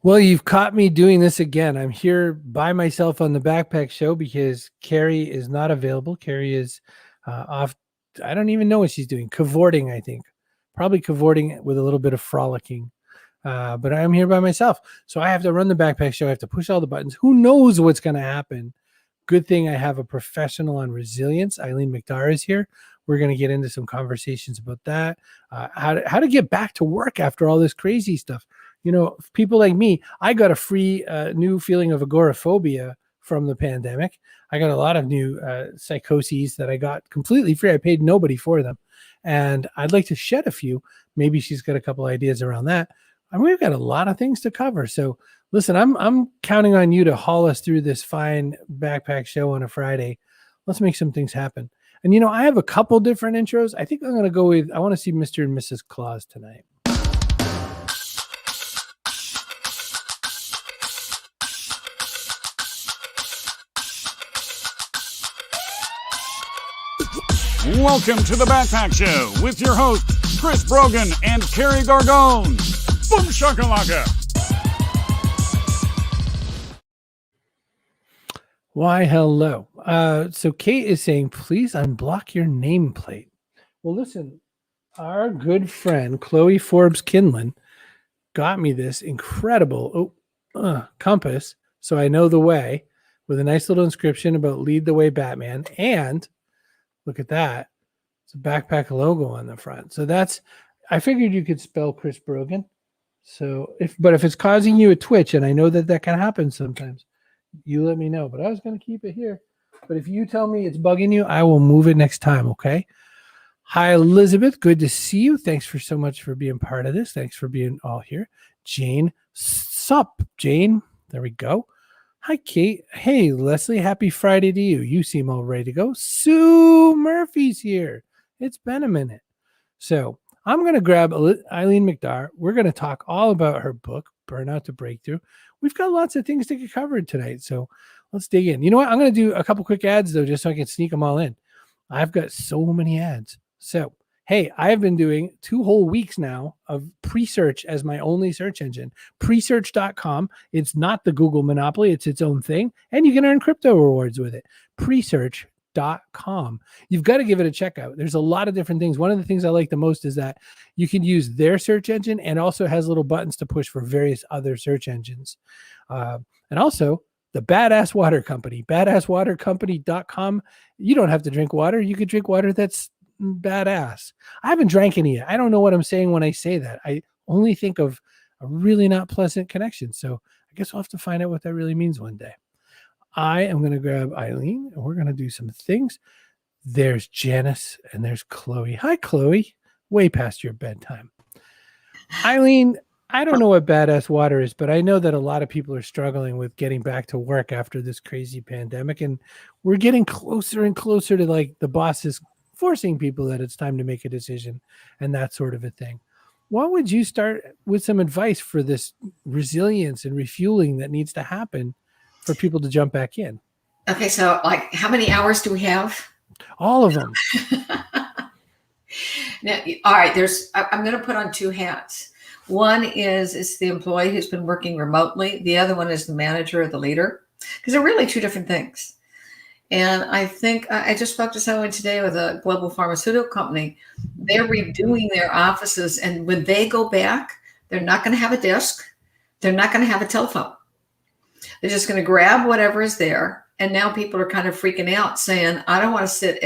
Well, you've caught me doing this again. I'm here by myself on the Backpack Show because Carrie is not available. Carrie is off. I don't even know what she's doing. Cavorting, I think. Probably cavorting with a little bit of frolicking. But I'm here by myself. So I have to run the Backpack Show. I have to push all the buttons. Who knows what's going to happen? Good thing I have a professional on resilience. Eileen McDargh is here. We're going to get into some conversations about that. How to get back to work after all this crazy stuff. You know, people like me, I got a free new feeling of agoraphobia from the pandemic. I got a lot of new psychoses that I got completely free. I paid nobody for them. And I'd like to shed a few. Maybe she's got a couple ideas around that. I mean, we've got a lot of things to cover. So listen, I'm counting on you to haul us through this fine Backpack Show on a Friday. Let's make some things happen. And, you know, I have a couple different intros. I think I'm going to go with, I want to see Mr. and Mrs. Claus tonight. Welcome to the Backpack Show with your hosts, Chris Brogan and Carrie Gargone. Boom shakalaka. Why, hello. So Kate is saying, please unblock your nameplate. Well, listen, our good friend, Chloe Forbes Kinlan, got me this incredible compass, so I know the way, with a nice little inscription about Lead the Way Batman, and look at that. It's a backpack logo on the front. So that's, I figured you could spell Chris Brogan. So if it's causing you a twitch, and I know that can happen sometimes, you let me know. But I was going to keep it here. But if you tell me it's bugging you, I will move it next time. Okay. Hi, Elizabeth. Good to see you. Thanks for so much for being part of this. Thanks for being all here. Jane, sup, Jane. There we go. Hi, Kate. Hey, Leslie. Happy Friday to you. You seem all ready to go. Sue Murphy's here. It's been a minute. So I'm going to grab Eileen McDargh. We're going to talk all about her book, Burnout to Breakthrough. We've got lots of things to get covered tonight. So let's dig in. You know what? I'm going to do a couple quick ads, though, just so I can sneak them all in. I've got so many ads. So, hey, I've been doing 2 whole weeks now of pre-search as my only search engine. Presearch.com. It's not the Google monopoly. It's its own thing. And you can earn crypto rewards with it. Presearch.com. You've got to give it a check out. There's a lot of different things. One of the things I like the most is that you can use their search engine, and also has little buttons to push for various other search engines. And also the Badass Water Company, badasswatercompany.com. You don't have to drink water. You could drink water that's badass. I haven't drank any yet. I don't know what I'm saying when I say that. I only think of a really not pleasant connection. So I guess we'll have to find out what that really means one day. I am going to grab Eileen, and we're going to do some things. There's Janice, and there's Chloe. Hi, Chloe. Way past your bedtime. Eileen, I don't know what badass water is, but I know that a lot of people are struggling with getting back to work after this crazy pandemic. And we're getting closer and closer to, like, the bosses forcing people that it's time to make a decision and that sort of a thing. What would you start with some advice for this resilience and refueling that needs to happen for people to jump back in? Okay, so like how many hours do we have? All of them. Now, all right, I'm going to put on 2 hats. One is the employee who's been working remotely. The other one is the manager or the leader, because they're really 2 different things. And I think I just spoke to someone today with a global pharmaceutical company. They're redoing their offices. And when they go back, they're not going to have a desk. They're not going to have a telephone. They're just going to grab whatever is there. And now people are kind of freaking out saying, I don't want to sit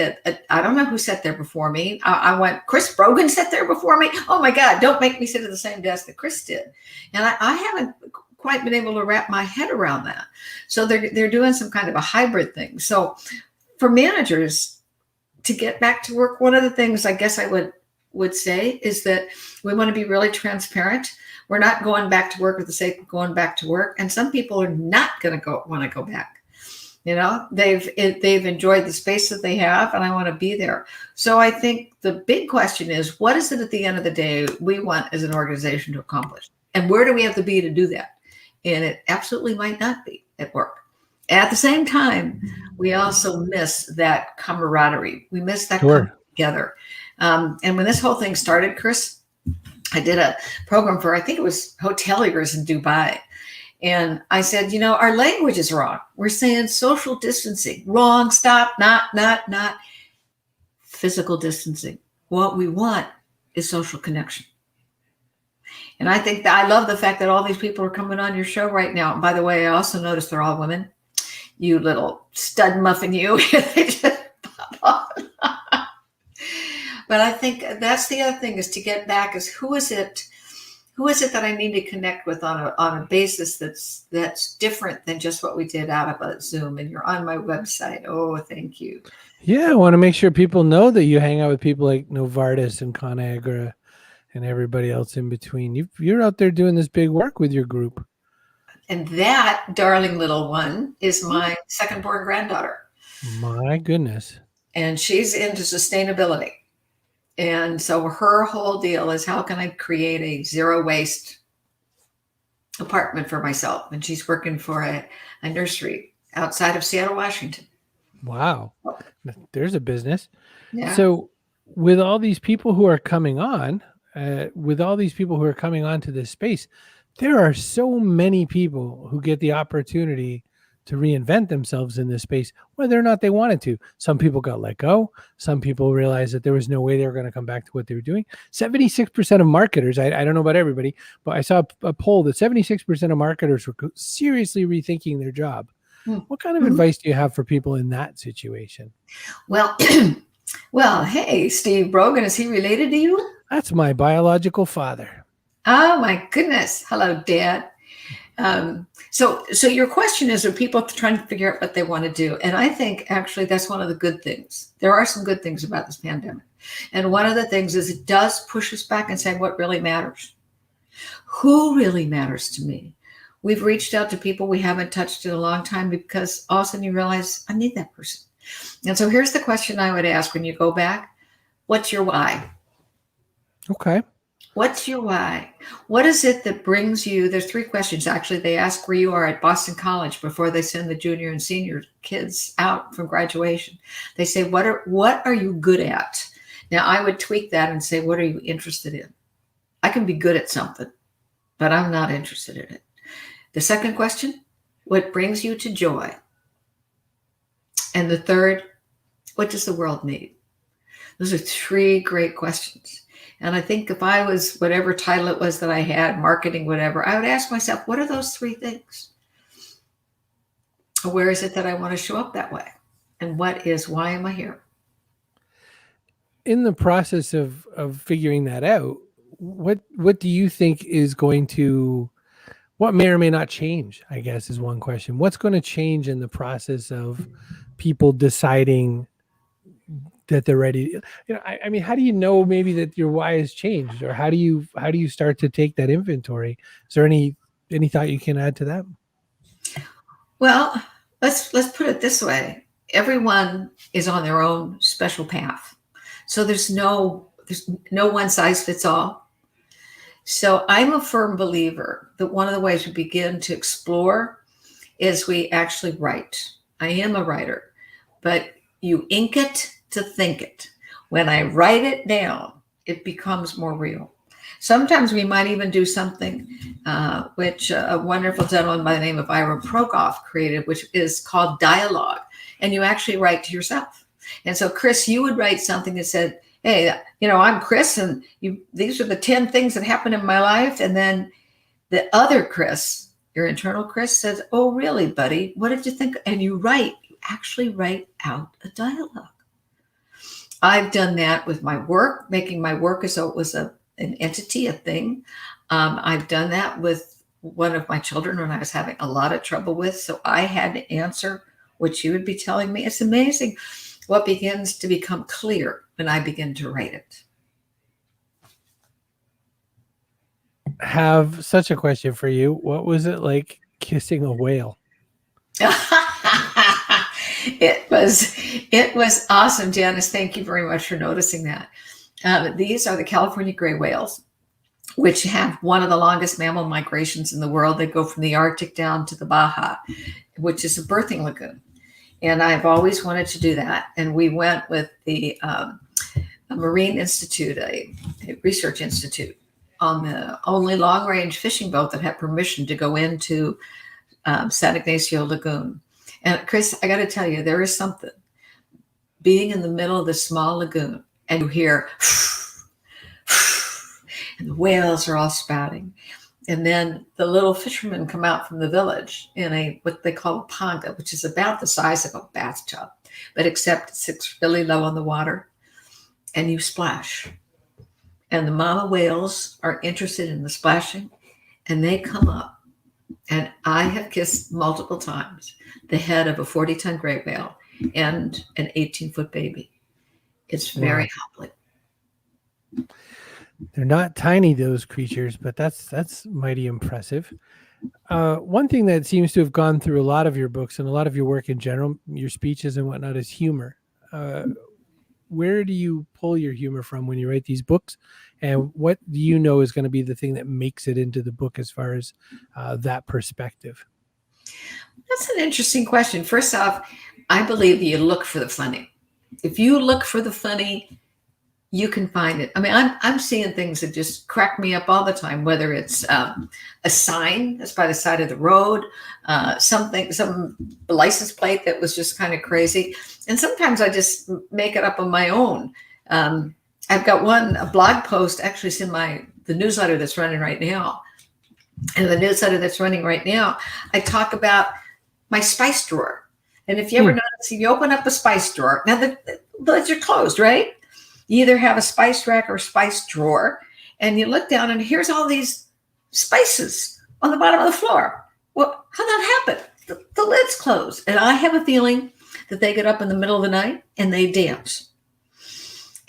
I don't know who sat there before me. I went, Chris Brogan sat there before me. Oh my God, don't make me sit at the same desk that Chris did. And I haven't quite been able to wrap my head around that. So they're doing some kind of a hybrid thing. So for managers to get back to work, one of the things I guess I would say is that we want to be really transparent. We're not going back to work for the sake of going back to work. And some people are not going to want to go back. You know, they've enjoyed the space that they have, and I want to be there. So I think the big question is, what is it at the end of the day we want as an organization to accomplish? And where do we have to be to do that? And it absolutely might not be at work. At the same time, we also miss that camaraderie. We miss that coming together. And when this whole thing started, Chris, I did a program for, I think it was hoteliers in Dubai. And I said, our language is wrong. We're saying social distancing. Wrong, stop, not. Physical distancing. What we want is social connection. And I think that I love the fact that all these people are coming on your show right now. And by the way, I also noticed they're all women. You little stud muffin, you. They just pop on. But I think that's the other thing, is to get back is who is it that I need to connect with on a basis that's different than just what we did out of a Zoom. And you're on my website. Oh, thank you. Yeah, I want to make sure people know that you hang out with people like Novartis and ConAgra and everybody else in between. You're out there doing this big work with your group. And that darling little one is my second-born granddaughter. My goodness. And she's into sustainability. And so her whole deal is, how can I create a zero waste apartment for myself? And she's working for a nursery outside of Seattle, Washington. Wow. There's a business. Yeah. So with all these people who are coming on, to this space, there are so many people who get the opportunity to reinvent themselves in this space, whether or not they wanted to. Some people got let go. Some people realized that there was no way they were going to come back to what they were doing. 76% of marketers, I don't know about everybody, but I saw a poll that 76% of marketers were seriously rethinking their job. What kind of advice do you have for people in that situation? Well, hey, Steve Brogan, is he related to you? That's my biological father. Oh my goodness. Hello, Dad. So your question is, are people trying to figure out what they want to do? And I think actually that's one of the good things. There are some good things about this pandemic. And one of the things is it does push us back and say what really matters. Who really matters to me? We've reached out to people we haven't touched in a long time, because all of a sudden you realize I need that person. And so here's the question I would ask when you go back. What's your why? Okay. What's your why? What is it that brings you? There's 3 questions, actually. They ask where you are at Boston College before they send the junior and senior kids out from graduation. They say, what are you good at? Now, I would tweak that and say, what are you interested in? I can be good at something, but I'm not interested in it. The second question, what brings you to joy? And the third, what does the world need? Those are 3 great questions. And I think if I was whatever title it was that I had, marketing, whatever, I would ask myself, what are those 3 things? Where is it that I want to show up that way? And why am I here? In the process of figuring that out, what do you think is going to, what may or may not change, I guess, is one question. What's going to change in the process of people deciding that they're ready? I mean, how do you know maybe that your why has changed, or how do you start to take that inventory? Is there any thought you can add to that? Well, let's put it this way. Everyone is on their own special path. So there's no one size fits all. So I'm a firm believer that one of the ways we begin to explore is we actually write. I am a writer, but you ink it to think it. When I write it down, it becomes more real. Sometimes we might even do something which a wonderful gentleman by the name of Ira Prokoff created, which is called dialogue. And you actually write to yourself. And so, Chris, you would write something that said, hey, I'm Chris, and these are the 10 things that happened in my life. And then the other Chris, your internal Chris, says, oh, really, buddy? What did you think? And you actually write out a dialogue. I've done that with my work, making my work as though it was an entity, a thing. I've done that with one of my children when I was having a lot of trouble with. So I had to answer what you would be telling me. It's amazing what begins to become clear when I begin to write it. Have such a question for you. What was it like kissing a whale? It was awesome, Janice. Thank you very much for noticing that. These are the California gray whales, which have one of the longest mammal migrations in the world. They go from the Arctic down to the Baja, which is a birthing lagoon. And I've always wanted to do that. And we went with the a Marine Institute, a research institute on the only long range fishing boat that had permission to go into San Ignacio Lagoon. And Chris, I got to tell you, there is something being in the middle of this small lagoon and you hear, and the whales are all spouting. And then the little fishermen come out from the village in what they call a panga, which is about the size of a bathtub, but except it sits really low on the water, and you splash. And the mama whales are interested in the splashing, and they come up. And I have kissed multiple times the head of a 40-ton gray whale and an 18-foot baby. It's very humbling. They're not tiny, those creatures, but that's mighty impressive. One thing that seems to have gone through a lot of your books and a lot of your work in general, your speeches and whatnot, is humor. Where do you pull your humor from when you write these books? And what do you know is going to be the thing that makes it into the book as far as that perspective? That's an interesting question. First off, I believe that you look for the funny. If you look for the funny, you can find it. I mean, I'm seeing things that just crack me up all the time, whether it's a sign that's by the side of the road, some license plate that was just kind of crazy. And sometimes I just make it up on my own. I've got a blog post, actually it's in the newsletter that's running right now. And the newsletter that's running right now, I talk about my spice drawer. And if you ever notice, if you open up a spice drawer, now the lids are closed, right? You either have a spice rack or a spice drawer, and you look down and here's all these spices on the bottom of the floor. Well, how'd that happen? The lid's closed. And I have a feeling that they get up in the middle of the night and they dance.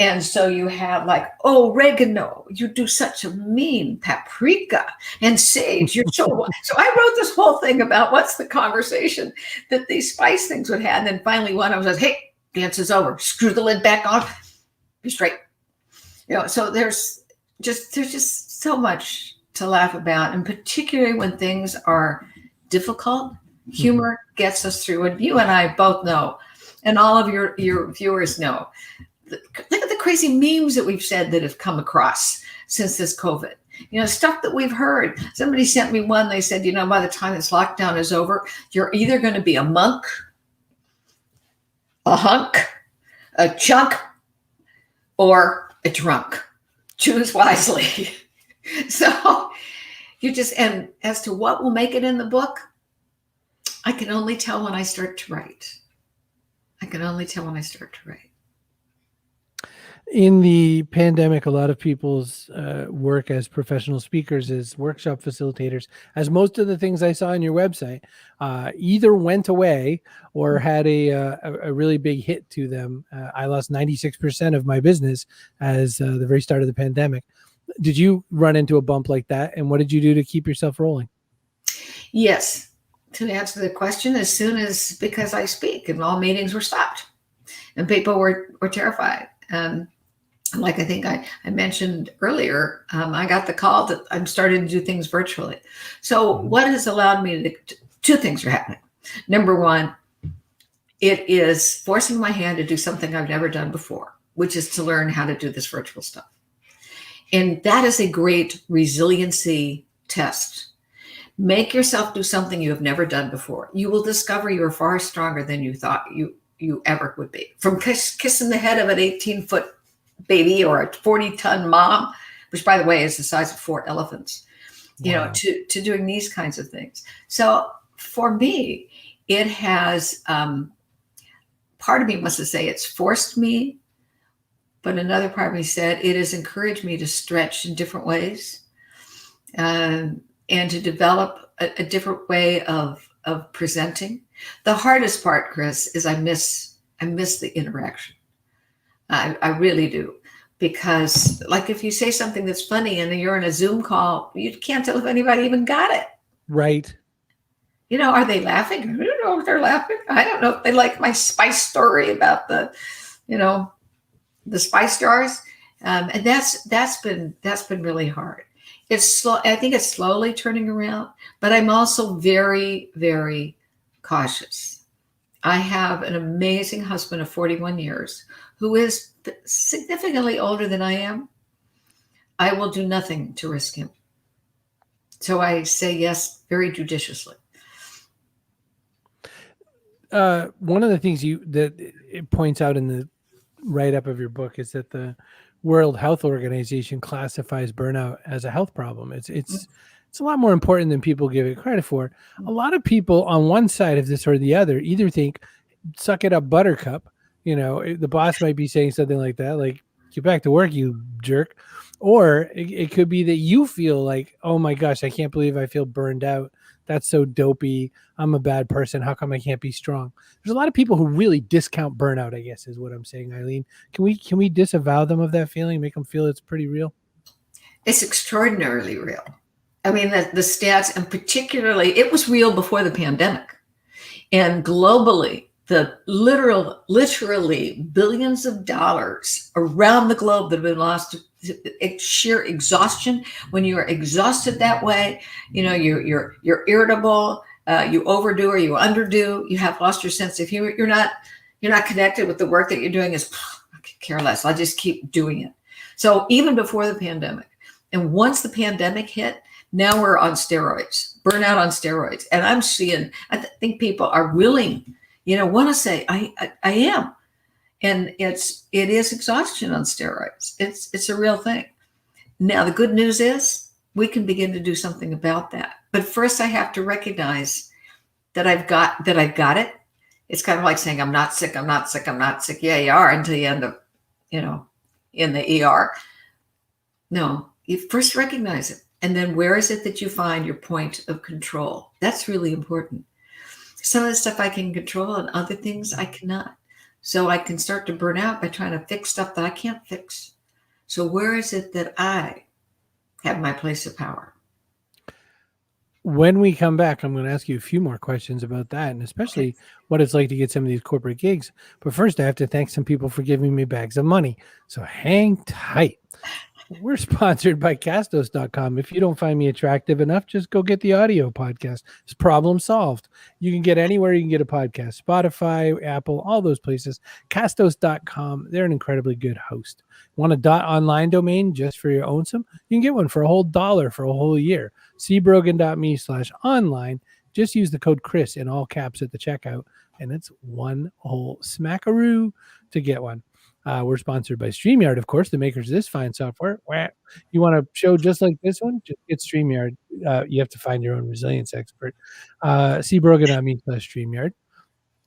And so you have like, oh, oregano, you do such a mean paprika and sage. You're so I wrote this whole thing about what's the conversation that these spice things would have. And then finally one of them says, hey, dance is over. Screw the lid back on. Be straight. So there's just so much to laugh about. And particularly when things are difficult, humor gets us through. And you and I both know, and all of your viewers know, look at the crazy memes that we've said that have come across since this COVID. Stuff that we've heard. Somebody sent me one. They said, by the time this lockdown is over, you're either going to be a monk, a hunk, a chunk, or a drunk. Choose wisely. So and as to what will make it in the book, I can only tell when I start to write. In the pandemic, a lot of people's work as professional speakers, as workshop facilitators, as most of the things I saw on your website, either went away or had a really big hit to them. I lost 96% of my business as the very start of the pandemic. Did you run into a bump like that? And what did you do to keep yourself rolling? Yes. To answer the question, because I speak and all meetings were stopped and people were terrified. Like I think I mentioned earlier, I got the call that I'm starting to do things virtually. So what has allowed me to two things are happening. Number one, it is forcing my hand to do something I've never done before, which is to learn how to do this virtual stuff. And that is a great resiliency test. Make yourself do something you have never done before. You will discover you're far stronger than you thought you ever would be. From kissing the head of an 18-foot baby or a 40-ton mom, which by the way is the size of 4 elephants, Wow. to doing these kinds of things. So for me, it has, part of me wants to say it's forced me, but another part of me said it has encouraged me to stretch in different ways and to develop a different way of presenting. The hardest part, Chris, is I miss the interaction. I really do. Because like if you say something that's funny and you're in a Zoom call, you can't tell if anybody even got it. Right. Are they laughing? I don't know if they're laughing. I don't know if they like my spice story about the spice jars. And that's been really hard. It's slow. I think it's slowly turning around, but I'm also very, very cautious. I have an amazing husband of 41 years who is significantly older than I am. I will do nothing to risk him. So I say yes very judiciously. One of the things that it points out in the write-up of your book is that the World Health Organization classifies burnout as a health problem. It's a lot more important than people give it credit for. A lot of people on one side of this or the other either think, suck it up, buttercup. The boss might be saying something like that, like, get back to work, you jerk. Or it could be that you feel like, oh my gosh, I can't believe I feel burned out. That's so dopey. I'm a bad person. How come I can't be strong? There's a lot of people who really discount burnout, I guess is what I'm saying, Eileen. Can we disavow them of that feeling, make them feel it's pretty real? It's extraordinarily real. I mean, the stats, and particularly, it was real before the pandemic. And globally, the literally billions of dollars around the globe that have been lost to sheer exhaustion. When you are exhausted that way, you're irritable, you overdo or you underdo, you have lost your sense of humor. You're not connected with the work that you're doing. I could care less. I'll just keep doing it. So even before the pandemic, and once the pandemic hit, now we're on steroids, burnout on steroids. And I'm seeing, I think people are willing, want to say, I am. And it is exhaustion on steroids. It's a real thing. Now, the good news is we can begin to do something about that. But first I have to recognize that I've got it. It's kind of like saying, I'm not sick, I'm not sick, I'm not sick. Yeah, you are, until you end up, in the ER. No, you first recognize it. And then where is it that you find your point of control? That's really important. Some of the stuff I can control and other things I cannot. So I can start to burn out by trying to fix stuff that I can't fix. So where is it that I have my place of power? When we come back, I'm going to ask you a few more questions about that, and especially what it's like to get some of these corporate gigs. But first, I have to thank some people for giving me bags of money. So hang tight. We're sponsored by Castos.com. If you don't find me attractive enough, just go get the audio podcast. It's problem solved. You can get anywhere you can get a podcast. Spotify, Apple, all those places. Castos.com. They're an incredibly good host. Want a .online domain just for your own some? You can get one for a whole $1 for a whole year. cbrogan.me/online. Just use the code Chris in all caps at the checkout, and it's one whole smackaroo to get one. We're sponsored by StreamYard, of course, the makers of this fine software. You want a show just like this one? Just get StreamYard. You have to find your own resilience expert. cbrogan.me/StreamYard.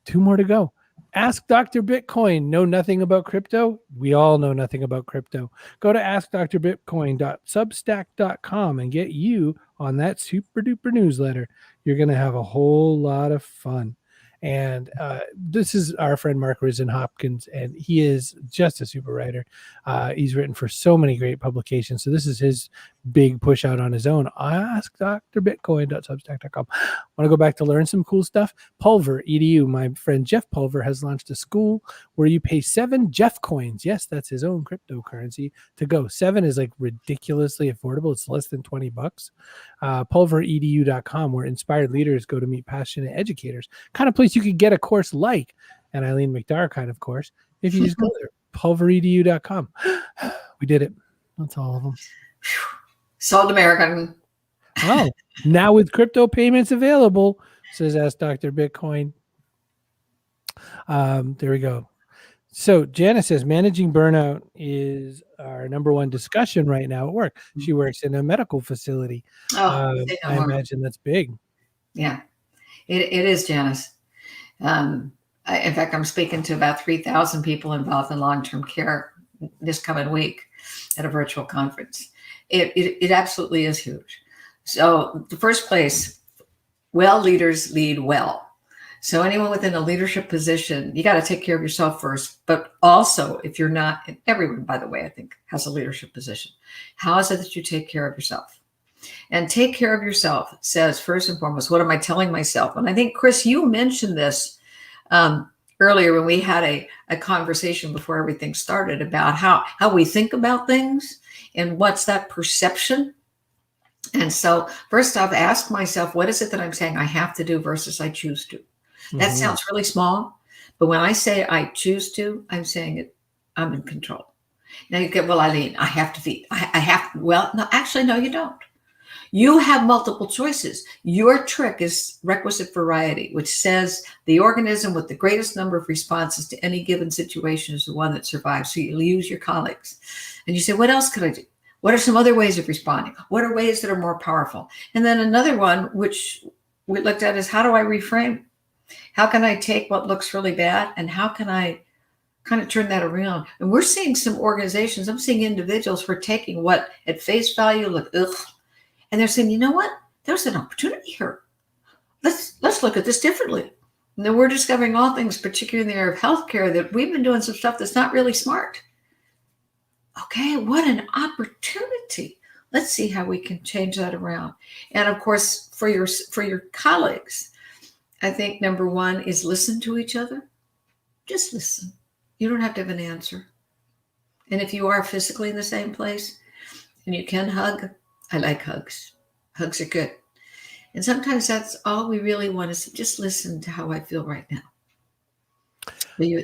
2 more to go. Ask Dr. Bitcoin. Know nothing about crypto? We all know nothing about crypto. Go to askdrbitcoin.substack.com and get you on that super duper newsletter. You're going to have a whole lot of fun. And this is our friend Mark Risen-Hopkins, and he is just a super writer. He's written for so many great publications. So this is his big push out on his own. Ask drbitcoin.substack.com. Want to go back to learn some cool stuff? Pulver EDU. My friend Jeff Pulver has launched a school where you pay 7 Jeff coins. Yes, that's his own cryptocurrency to go. 7 is like ridiculously affordable. It's less than $20. Pulveredu.com, where inspired leaders go to meet passionate educators. Kind of place you could get a course like an Eileen McDargh kind of course if you just go there. Pulveredu.com. We did it. That's all of them. Sold American. Oh, now with crypto payments available, says Ask Dr. Bitcoin. There we go. So Janice says managing burnout is our number one discussion right now at work. She works in a medical facility. I imagine that's big. Yeah, it is, Janice. In fact, I'm speaking to about 3,000 people involved in long-term care this coming week at a virtual conference. It absolutely is huge. So the first place, well leaders lead well. So anyone within a leadership position, you got to take care of yourself first. But also, if you're not, everyone, by the way, I think has a leadership position. How is it that you take care of yourself? And take care of yourself says, first and foremost, what am I telling myself? And I think, Chris, you mentioned this earlier when we had a conversation before everything started about how we think about things and what's that perception. And so first off, ask myself, what is it that I'm saying I have to do versus I choose to? That sounds really small, but when I say I choose to, I'm saying it, I'm in control. Now you get, well, Eileen, I have to feed. I have, well, no, actually, no, you don't. You have multiple choices. Your trick is requisite variety, which says the organism with the greatest number of responses to any given situation is the one that survives. So you'll use your colleagues. And you say, what else could I do? What are some other ways of responding? What are ways that are more powerful? And then another one, which we looked at, is how do I reframe? How can I take what looks really bad and how can I kind of turn that around? And we're seeing some organizations, I'm seeing individuals who are taking what at face value look, ugh, and they're saying, you know what? There's an opportunity here. Let's look at this differently. And then we're discovering all things, particularly in the area of healthcare, that we've been doing some stuff that's not really smart. Okay, what an opportunity. Let's see how we can change that around. And of course, for your colleagues, I think number one is listen to each other. Just listen. You don't have to have an answer. And if you are physically in the same place and you can hug, I like hugs. Hugs are good. And sometimes that's all we really want is to just listen to how I feel right now.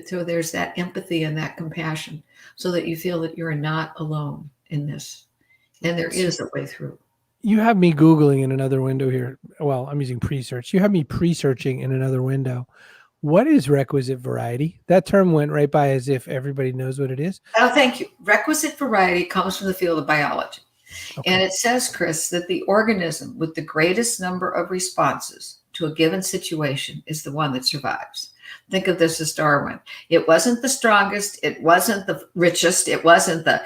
So there's that empathy and that compassion so that you feel that you're not alone in this. And there is a way through. You have me Googling in another window here. Well, I'm using pre-search. You have me pre-searching in another window. What is requisite variety? That term went right by as if everybody knows what it is. Oh, thank you. Requisite variety comes from the field of biology. Okay. And it says, Chris, that the organism with the greatest number of responses to a given situation is the one that survives. Think of this as Darwin. It wasn't the strongest. It wasn't the richest. It wasn't the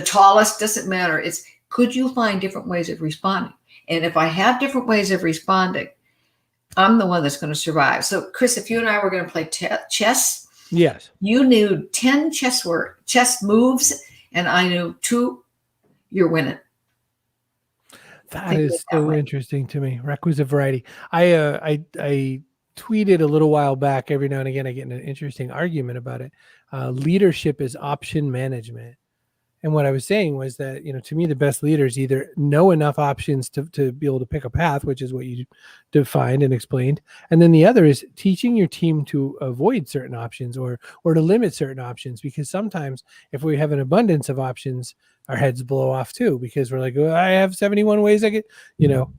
tallest. Doesn't matter. It's could you find different ways of responding? And if I have different ways of responding, I'm the one that's going to survive. So, Chris, if you and I were going to play chess, yes, you knew 10 chess moves, and I knew 2. You're winning. That is so interesting to me. Requisite variety. I tweeted a little while back. Every now and again, I get in an interesting argument about it. Leadership is option management. And what I was saying was that, to me, the best leaders either know enough options to be able to pick a path, which is what you defined and explained. And then the other is teaching your team to avoid certain options or to limit certain options, because sometimes if we have an abundance of options, our heads blow off too, because we're like, oh, I have 71 ways I could,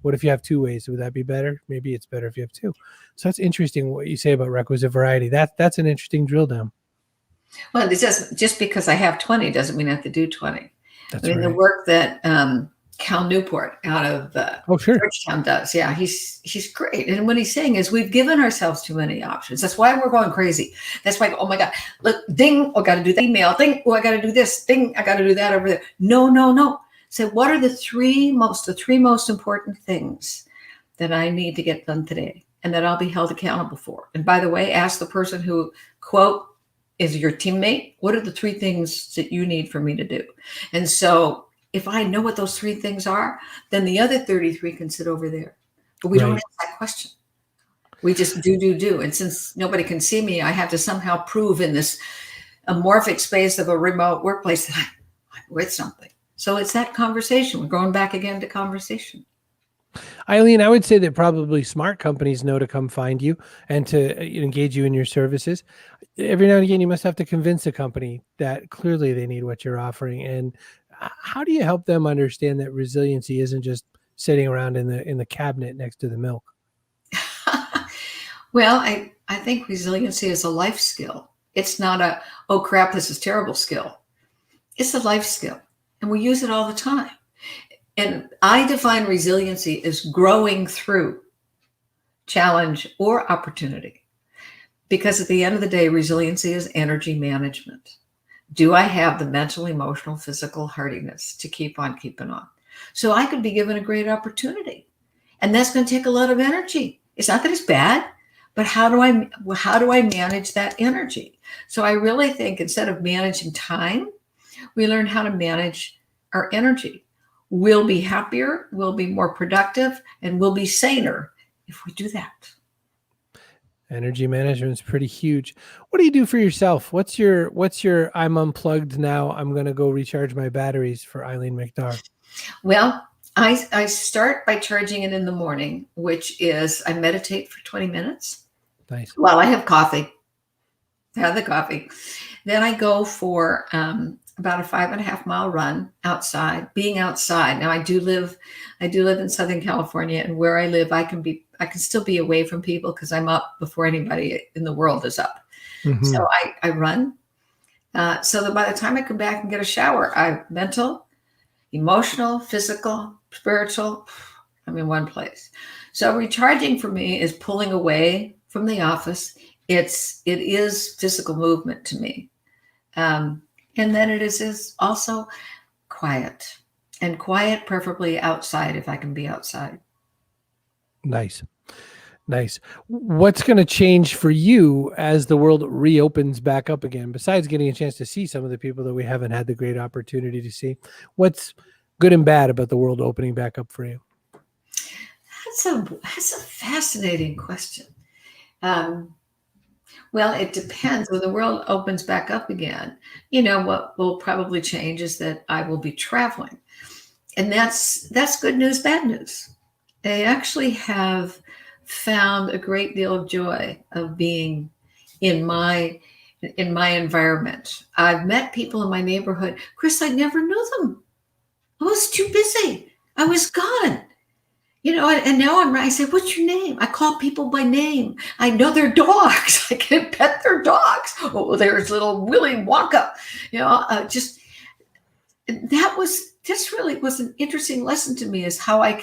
what if you have 2 ways? Would that be better? Maybe it's better if you have 2. So that's interesting what you say about requisite variety. That's an interesting drill down. Well, it doesn't, just because I have 20 doesn't mean I have to do 20. That's right. The work that Cal Newport out of Georgetown does, yeah, he's great. And what he's saying is we've given ourselves too many options. That's why we're going crazy. That's why, oh my God, look, ding, I got to do that email, ding, I got to do this, ding, I got to do that over there. No. So what are the three most important things that I need to get done today and that I'll be held accountable for? And by the way, ask the person who, quote, is your teammate, what are the 3 things that you need for me to do? And so if I know what those 3 things are, then the other 33 can sit over there. But we don't ask that question. We just do. And since nobody can see me, I have to somehow prove in this amorphic space of a remote workplace that I'm with something. So it's that conversation. We're going back again to conversation. Eileen, I would say that probably smart companies know to come find you and to engage you in your services. Every now and again, you must have to convince a company that clearly they need what you're offering. And how do you help them understand that resiliency isn't just sitting around in the cabinet next to the milk? Well, I think resiliency is a life skill. It's not a, oh crap, this is terrible skill. It's a life skill. And we use it all the time. And I define resiliency as growing through challenge or opportunity. Because at the end of the day, resiliency is energy management. Do I have the mental, emotional, physical hardiness to keep on keeping on? So I could be given a great opportunity. And that's going to take a lot of energy. It's not that it's bad, but how do I manage that energy? So I really think instead of managing time, we learn how to manage our energy. We'll be happier, we'll be more productive, and we'll be saner if we do that. Energy management is pretty huge. What do you do for yourself? What's your I'm unplugged now, I'm going to go recharge my batteries for Eileen McDargh? Well, I start by charging it in the morning, which is I meditate for 20 minutes. Nice. Well, I have coffee. have the coffee. Then I go for about a 5.5 mile run outside, being outside. Now I do live in Southern California, and where I live, I can still be away from people because I'm up before anybody in the world is up. Mhm. So I run. So that by the time I come back and get a shower, I'm mental, emotional, physical, spiritual, I'm in one place. So recharging for me is pulling away from the office. It is physical movement to me. And then it is also quiet, and quiet preferably outside if I can be outside. Nice. What's going to change for you as the world reopens back up again, besides getting a chance to see some of the people that we haven't had the great opportunity to see? What's good and bad about the world opening back up for you? That's a fascinating question. Well, it depends. When the world opens back up again, what will probably change is that I will be traveling. And that's good news, bad news. I actually have found a great deal of joy of being in my environment. I've met people in my neighborhood. Chris, I never knew them. I was too busy. I was gone. And now I say, what's your name? I call people by name. I know their dogs. I can pet their dogs. Oh, there's little Willy Wonka. This really was an interesting lesson to me, is how I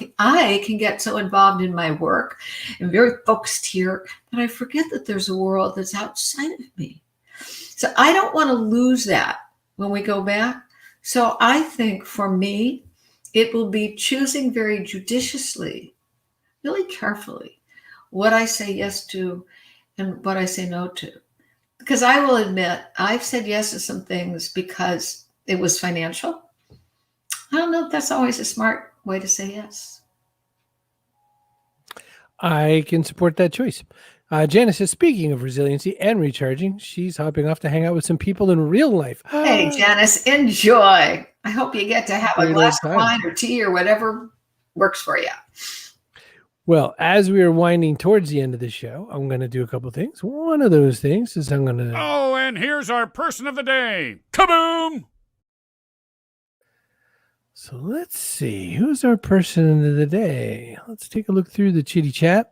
can get so involved in my work and very focused here that I forget that there's a world that's outside of me. So I don't want to lose that when we go back. So I think for me, it will be choosing very judiciously, really carefully, what I say yes to and what I say no to. Because I will admit, I've said yes to some things because it was financial. I don't know if that's always a smart way to say yes. I can support that choice. Janice is speaking of resiliency and recharging. She's hopping off to hang out with some people in real life. Hey, Janice, enjoy. I hope you get to have a glass of wine or tea or whatever works for you. Well, as we are winding towards the end of the show, I'm going to do a couple things. One of those things is I'm going to... Oh, and here's our person of the day. Kaboom! So let's see. Who's our person of the day? Let's take a look through the chitty chat.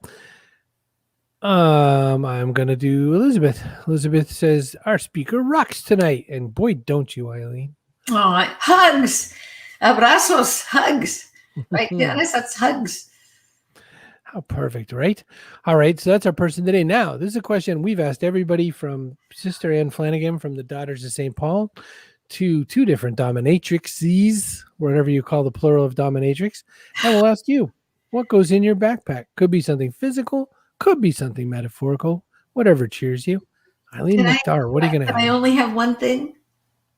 I'm going to do Elizabeth. Elizabeth says, our speaker rocks tonight. And boy, don't you, Eileen. Oh, hugs. Abrazos, hugs. Right, Dennis? That's hugs. How perfect, right? All right, so that's our person today. Now, this is a question we've asked everybody from Sister Anne Flanagan from the Daughters of St. Paul to two different dominatrixes, whatever you call the plural of dominatrix. And we'll ask you, what goes in your backpack? Could be something physical, could be something metaphorical, whatever cheers you. Eileen McDargh, what are you going to have? I only have one thing?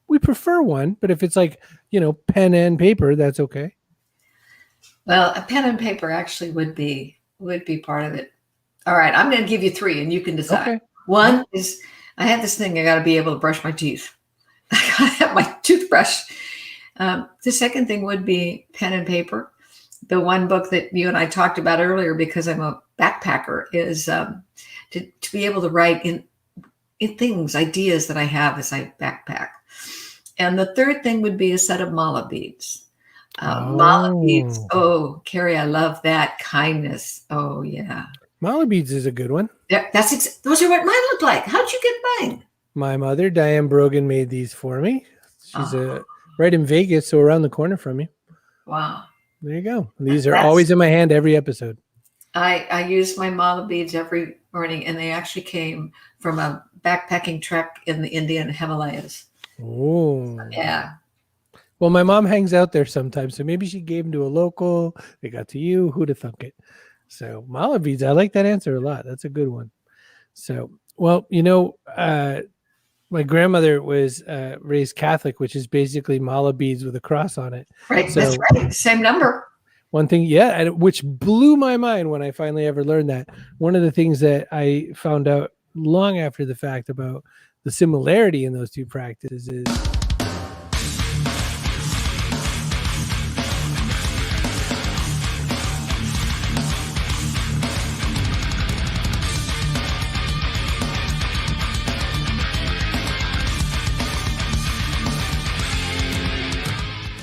We prefer one, but if it's like, pen and paper, that's okay. Well, a pen and paper actually would be part of it. All right, I'm going to give you three, and you can decide. Okay. One is, I have this thing, I got to be able to brush my teeth. I got to have my toothbrush. The second thing would be pen and paper. The one book that you and I talked about earlier, because I'm a backpacker, is to be able to write in things, ideas that I have as I backpack. And the third thing would be a set of mala beads. Mala beads. Oh, Carrie, I love that. Kindness. Oh, yeah. Mala beads is a good one. Yeah, those are what mine look like. How'd you get mine? My mother, Diane Brogan, made these for me. She's right in Vegas, so around the corner from you. Wow. There you go. These are always in my hand every episode. I use my mala beads every morning, and they actually came from a backpacking trek in the Indian Himalayas. Oh. Yeah. Well, my mom hangs out there sometimes, so maybe she gave them to a local. They got to you. Who'd have thunk it? So mala beads, I like that answer a lot. That's a good one. So, well, my grandmother was raised Catholic, which is basically mala beads with a cross on it. Right, so, that's right. Same number. One thing, and which blew my mind when I finally ever learned that. One of the things that I found out long after the fact about the similarity in those two practices is